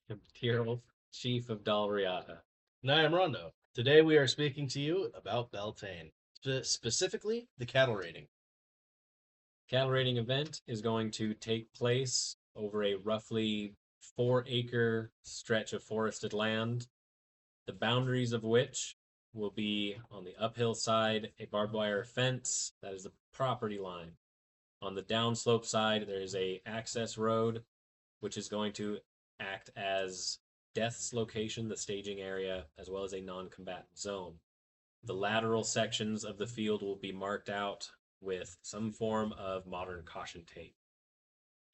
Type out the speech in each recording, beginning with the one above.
Imperial Chief of Dalriata. And I am Rondo. Today we are speaking to you about Beltane, specifically the cattle raiding. Cattle raiding event is going to take place over a roughly 4-acre stretch of forested land, the boundaries of which will be on the uphill side a barbed wire fence that is the property line. On the downslope side, there is a access road, which is going to act as Death's location, the staging area, as well as a non-combatant zone. The lateral sections of the field will be marked out with some form of modern caution tape.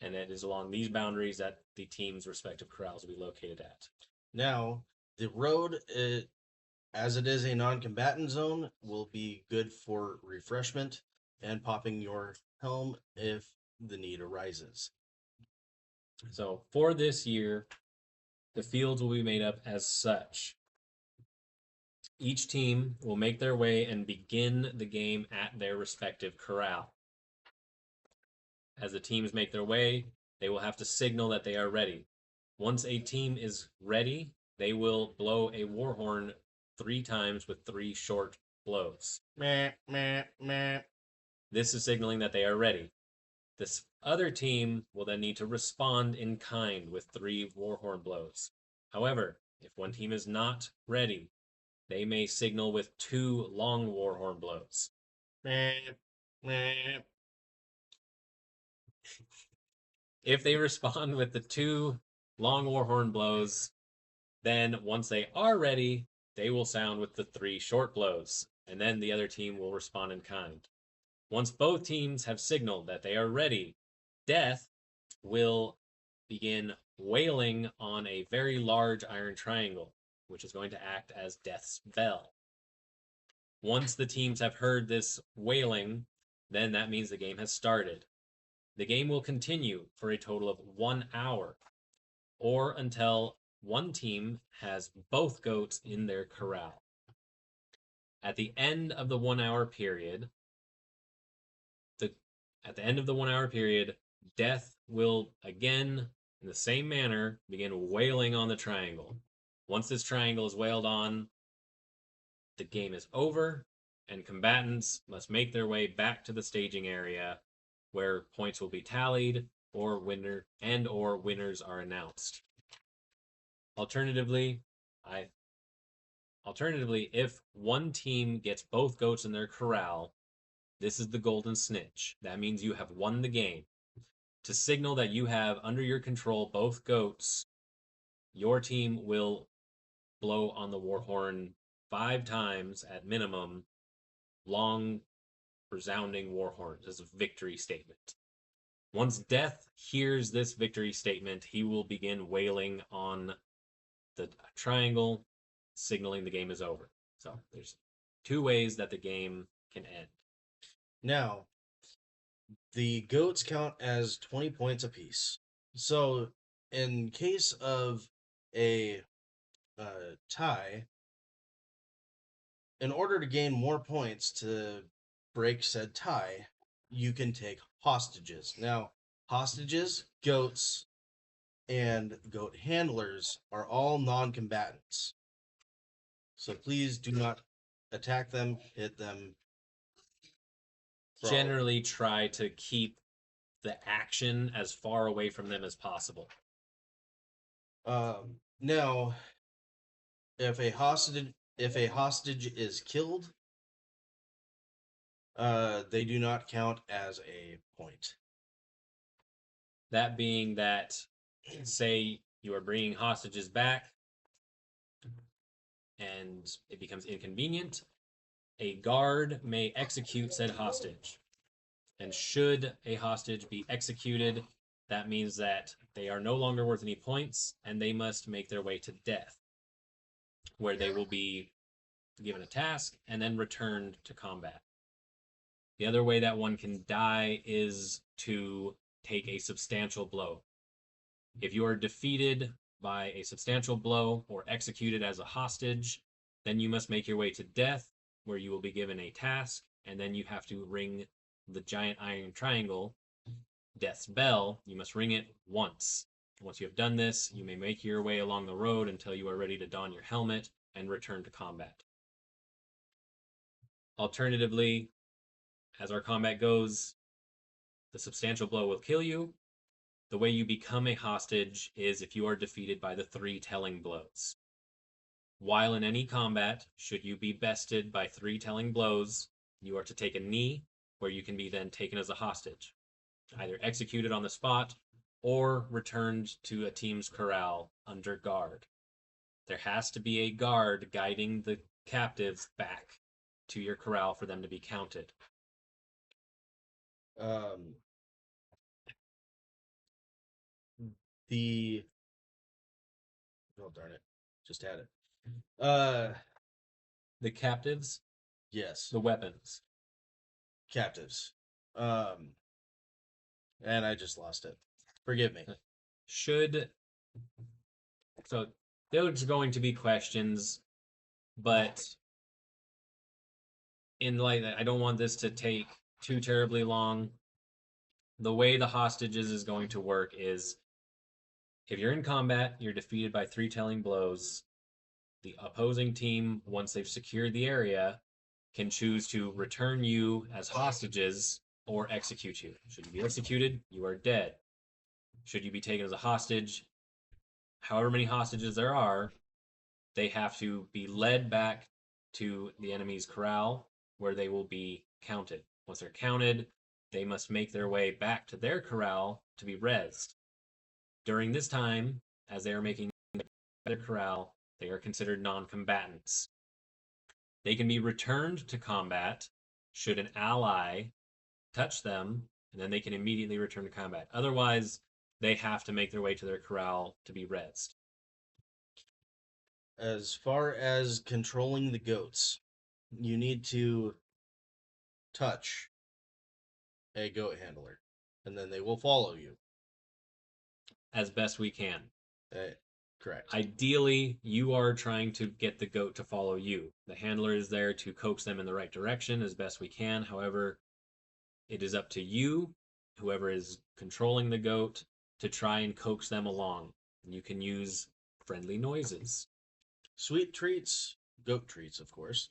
And it is along these boundaries that the team's respective corrals will be located at. Now, the road, as it is a non-combatant zone, will be good for refreshment and popping your helm if the need arises. So for this year, the fields will be made up as such. Each team will make their way and begin the game at their respective corral. As the teams make their way, they will have to signal that they are ready. Once a team is ready, they will blow a war horn 3 times with 3 short blows. Meh, meh, meh. This is signaling that they are ready. This other team will then need to respond in kind with 3 war horn blows. However, if one team is not ready, they may signal with 2 long war horn blows. Meh, meh. If they respond with the 2 long war horn blows, then once they are ready, they will sound with the 3 short blows, and then the other team will respond in kind. Once both teams have signaled that they are ready, Death will begin wailing on a very large iron triangle, which is going to act as Death's bell. Once the teams have heard this wailing, then that means the game has started. The game will continue for a total of 1 hour, or until one team has both goats in their corral. At the end of the 1 hour period, the at the end of the 1 hour period, Death will again, in the same manner, begin wailing on the triangle. Once this triangle is wailed on, the game is over, and combatants must make their way back to the staging area where points will be tallied or winners are announced. Alternatively, I Alternatively, if one team gets both goats in their corral, this is the golden snitch. That means you have won the game. To signal that you have under your control both goats, your team will blow on the war horn 5 times at minimum, long, resounding war horns as a victory statement. Once Death hears this victory statement, he will begin wailing on the triangle, signaling the game is over. So there's 2 ways that the game can end. Now, the goats count as 20 points apiece. So, in case of a tie, in order to gain more points to break said tie, you can take hostages. Now, hostages, goats, and goat handlers are all non combatants. So please do not attack them, hit them. Generally, try to keep the action as far away from them as possible. Now, if a hostage is killed, they do not count as a point. That being that, say you are bringing hostages back and it becomes inconvenient, a guard may execute said hostage. And should a hostage be executed, that means that they are no longer worth any points and they must make their way to death, where they will be given a task and then returned to combat. The other way that one can die is to take a substantial blow. If you are defeated by a substantial blow or executed as a hostage, then you must make your way to death, where you will be given a task, and then you have to ring the giant iron triangle, Death's bell. You must ring it once. Once you have done this, you may make your way along the road until you are ready to don your helmet and return to combat. Alternatively, as our combat goes, the substantial blow will kill you. The way you become a hostage is if you are defeated by the 3 telling blows. While in any combat, should you be bested by 3 telling blows, you are to take a knee, where you can be then taken as a hostage, either executed on the spot or returned to a team's corral under guard. There has to be a guard guiding the captives back to your corral for them to be counted. Um, the oh darn it, just had it. The captives, Yes, the weapons. captives. Um, and I just lost it. Forgive me. Should so there's going to be questions, but in light that I don't want this to take too terribly long. The way the hostages is going to work is if you're in combat, you're defeated by 3 telling blows. The opposing team, once they've secured the area, can choose to return you as hostages or execute you. Should you be executed, you are dead. Should you be taken as a hostage, however many hostages there are, they have to be led back to the enemy's corral where they will be counted. Once they're counted, they must make their way back to their corral to be rezzed. During this time, as they are making their corral, they are considered non-combatants. They can be returned to combat should an ally touch them, and then they can immediately return to combat. Otherwise, they have to make their way to their corral to be rezzed. As far as controlling the goats, you need to touch a goat handler, and then they will follow you. As best we can. Correct. Ideally, you are trying to get the goat to follow you. The handler is there to coax them in the right direction as best we can. However, it is up to you, whoever is controlling the goat, to try and coax them along. You can use friendly noises. Sweet treats, goat treats, of course,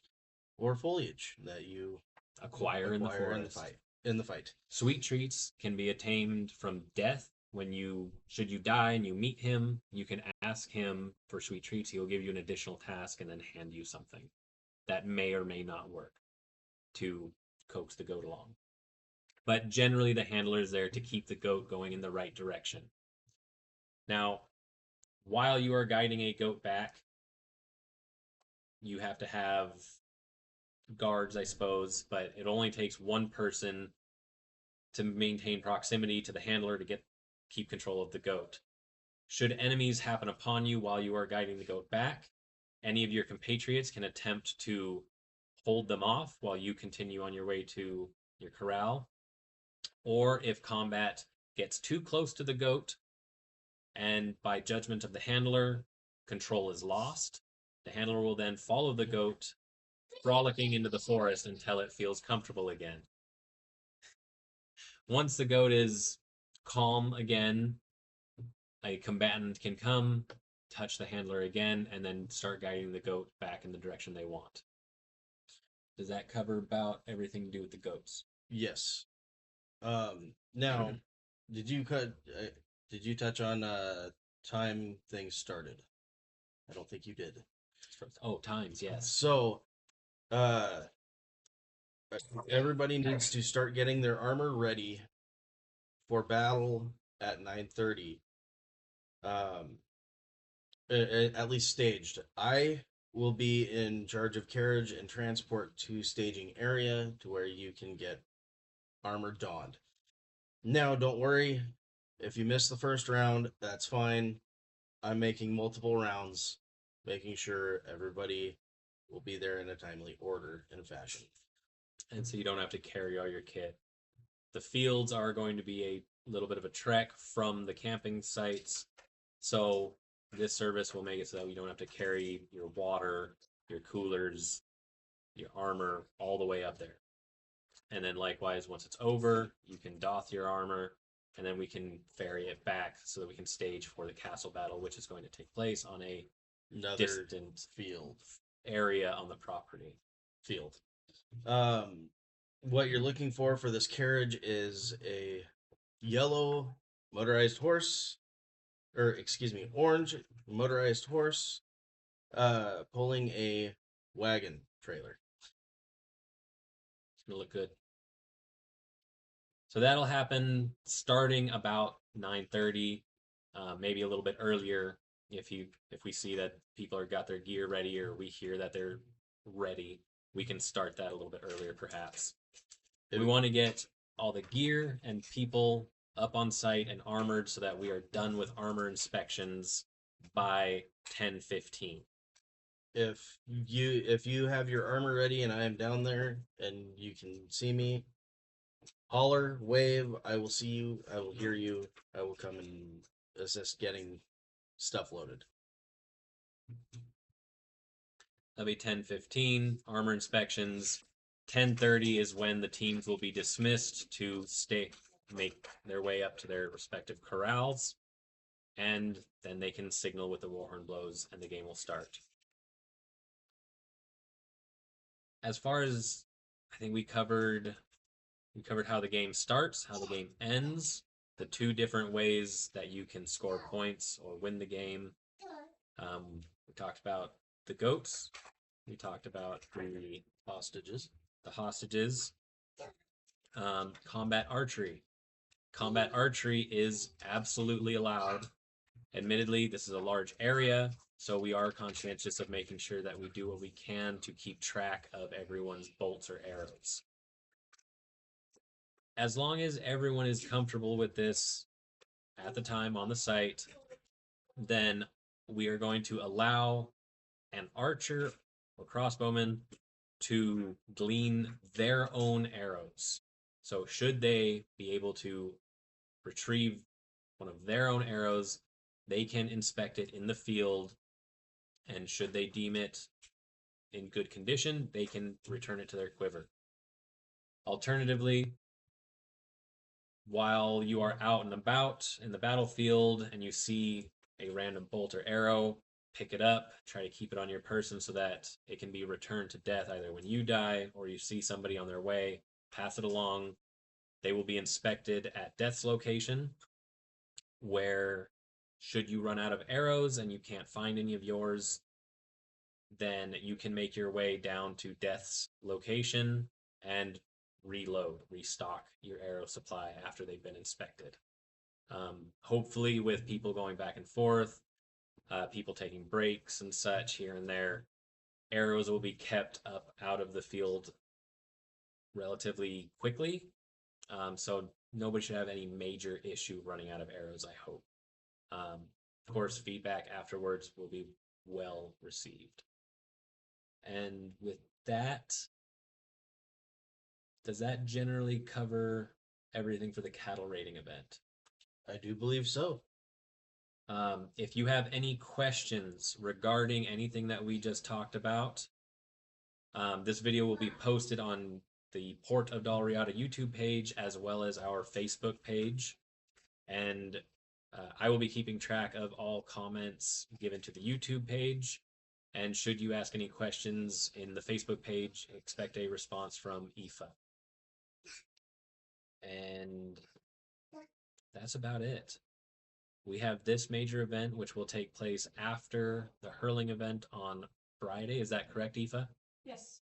or foliage that you Acquire in the in the forest. fight. Sweet treats can be attained from death. When you should you die and you meet him, you can ask him for sweet treats. He will give you an additional task and then hand you something that may or may not work to coax the goat along. But generally, the handler is there to keep the goat going in the right direction. Now, while you are guiding a goat back, you have to have guards, I suppose, but it only takes one person to maintain proximity to the handler to keep control of the goat. Should enemies happen upon you while you are guiding the goat back, any of your compatriots can attempt to hold them off while you continue on your way to your corral. Or if combat gets too close to the goat, and by judgment of the handler, control is lost, the handler will then follow the goat, frolicking into the forest until it feels comfortable again. Once the goat is calm again, a combatant can come, touch the handler again, and then start guiding the goat back in the direction they want. Does that cover about everything to do with the goats? Yes. Now, did you touch on time things started? I don't think you did. Oh, times, yes. So, uh, everybody needs to start getting their armor ready for battle at 9:30. Um, at least staged. I will be in charge of carriage and transport to staging area to where you can get armor donned. Now, don't worry if you miss the first round, that's fine. I'm making multiple rounds, making sure everybody will be there in a timely order and fashion. And so you don't have to carry all your kit. The fields are going to be a little bit of a trek from the camping sites. So this service will make it so that you don't have to carry your water, your coolers, your armor all the way up there. And then likewise, once it's over, you can doff your armor and then we can ferry it back so that we can stage for the castle battle, which is going to take place on a Another distant field. area on the property. Field. What you're looking for this carriage is a yellow motorized horse, or excuse me, orange motorized horse, pulling a wagon trailer. It's gonna look good. So that'll happen starting about 9:30, maybe a little bit earlier if we see that people are got their gear ready or we hear that they're ready, we can start that a little bit earlier perhaps. We want to get all the gear and people up on site and armored so that we are done with armor inspections by 10:15. If you have your armor ready and I am down there and you can see me, holler, wave, I will see you, I will hear you, I will come and assist getting stuff loaded. That'll be 10:15 armor inspections. 10:30 is when the teams will be dismissed to make their way up to their respective corrals, and then they can signal with the warhorn blows and the game will start. As far as I think we covered how the game starts, how the game ends, the two different ways that you can score points or win the game. We talked about the goats. We talked about the Hostages. hostages. Combat archery. Combat archery is absolutely allowed. Admittedly, this is a large area, so we are conscientious of making sure that we do what we can to keep track of everyone's bolts or arrows. As long as everyone is comfortable with this at the time on the site, then we are going to allow an archer or crossbowman to glean their own arrows. So, should they be able to retrieve one of their own arrows, they can inspect it in the field, and should they deem it in good condition, they can return it to their quiver. Alternatively, while you are out and about in the battlefield and you see a random bolt or arrow, pick it up, try to keep it on your person so that it can be returned to death either when you die or you see somebody on their way, pass it along. They will be inspected at death's location, where should you run out of arrows and you can't find any of yours, then you can make your way down to death's location and reload, restock your arrow supply after they've been inspected. Hopefully, with people going back and forth, people taking breaks and such here and there, arrows will be kept up out of the field relatively quickly. So nobody should have any major issue running out of arrows, I hope. Of course, feedback afterwards will be well received. And with that, does that generally cover everything for the cattle raiding event? I do believe so. If you have any questions regarding anything that we just talked about, this video will be posted on the Port of Dalriada YouTube page as well as our Facebook page. And I will be keeping track of all comments given to the YouTube page. And should you ask any questions in the Facebook page, expect a response from Aoife. And that's about it. We have this major event, which will take place after the hurling event on Friday. Is that correct, Aoife? Yes.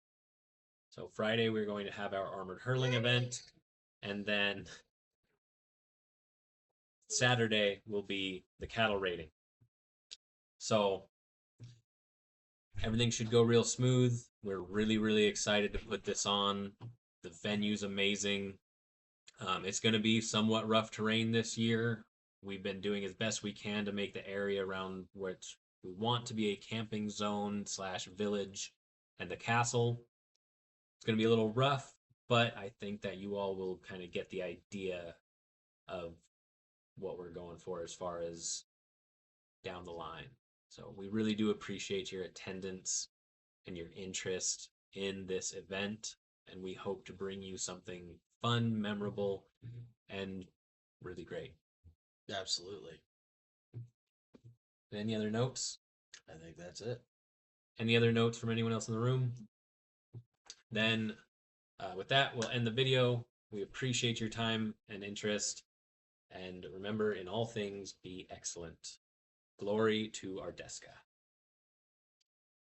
So Friday, we're going to have our armored hurling event. And then Saturday will be the cattle raiding. So everything should go real smooth. We're really, really excited to put this on. The venue's amazing. It's going to be somewhat rough terrain this year. We've been doing as best we can to make the area around which we want to be a camping zone / village and the castle. It's going to be a little rough, but I think that you all will kind of get the idea of what we're going for as far as down the line. So we really do appreciate your attendance and your interest in this event, and we hope to bring you something fun, memorable, and really great. Absolutely. Any other notes? I think that's it. Any other notes from anyone else in the room? Then, with that, we'll end the video. We appreciate your time and interest. And remember, in all things, be excellent. Glory to Ardesca.